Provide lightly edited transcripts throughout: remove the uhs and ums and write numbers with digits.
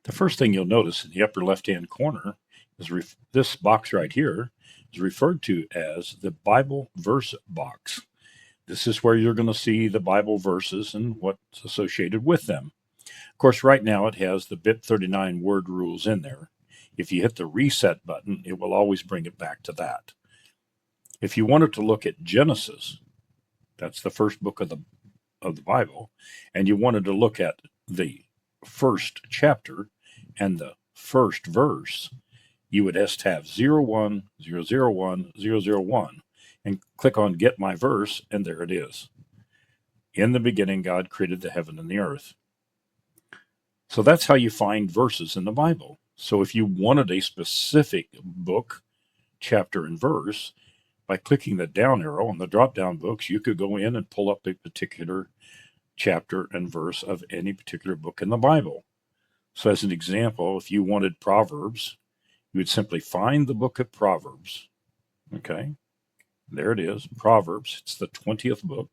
The first thing you'll notice in the upper left-hand corner is this box right here is referred to as the Bible verse box. This is where you're going to see the Bible verses and what's associated with them. Of course, right now it has the BIP 39 word rules in there. If you hit the reset button, it will always bring it back to that. If you wanted to look at Genesis, that's the first book of the Bible, and you wanted to look at the first chapter and the first verse, you would just have 01001001 and click on Get My Verse, and there it is. In the beginning, God created the heaven and the earth. So that's how you find verses in the Bible. So if you wanted a specific book, chapter, and verse, by clicking the down arrow on the drop-down books, you could go in and pull up a particular chapter and verse of any particular book in the Bible. So as an example, if you wanted Proverbs, you would simply find the book of Proverbs. Okay, there it is, Proverbs. It's the 20th book.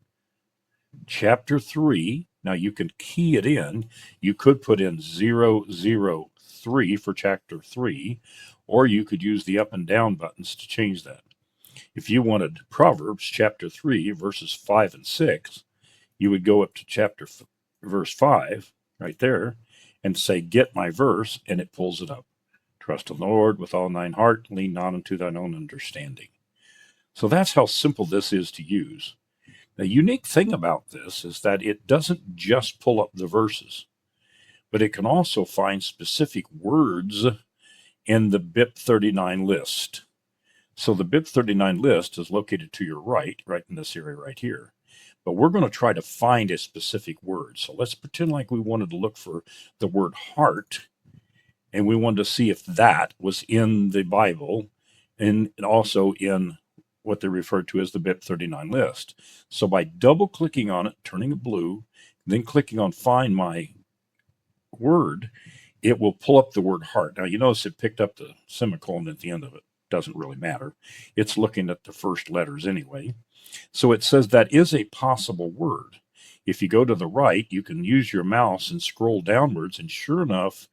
Chapter 3. Now you can key it in. You could put in 003 for chapter 3, or you could use the up and down buttons to change that. If you wanted Proverbs chapter 3, verses 5 and 6, you would go up to verse 5 right there and say, Get my verse, and it pulls it up. Trust in the Lord with all thine heart, lean not unto thine own understanding. So that's how simple this is to use. The unique thing about this is that it doesn't just pull up the verses, but it can also find specific words in the BIP 39 list. So the BIP 39 list is located to your right in this area right here. But we're going to try to find a specific word. So let's pretend like we wanted to look for the word heart, and we wanted to see if that was in the Bible and also in what they refer to as the BIP 39 list. So by double clicking on it, turning it blue, then clicking on Find My Word, it will pull up the word heart. Now you notice it picked up the semicolon at the end of it. Doesn't really matter. It's looking at the first letters anyway. So it says that is a possible word. If you go to the right, you can use your mouse and scroll downwards, and sure enough,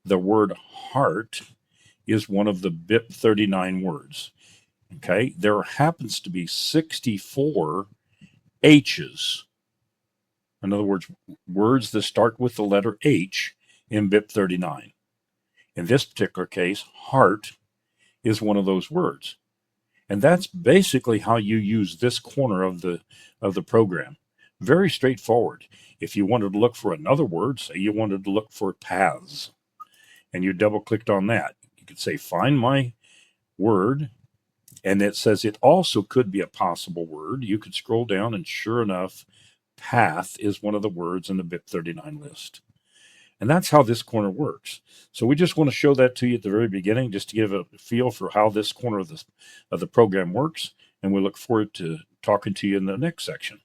the word heart is one of the BIP 39 words. Okay, there happens to be 64 H's. In other words, words that start with the letter H in BIP 39. In this particular case, heart is one of those words. And that's basically how you use this corner of the program. Very straightforward. If you wanted to look for another word, say you wanted to look for paths, and you double clicked on that, you could say Find My Word, and it says it also could be a possible word. You could scroll down, and sure enough, path is one of the words in the BIP 39 list. And that's how this corner works. So we just want to show that to you at the very beginning, just to give a feel for how this corner of the program works. And we look forward to talking to you in the next section.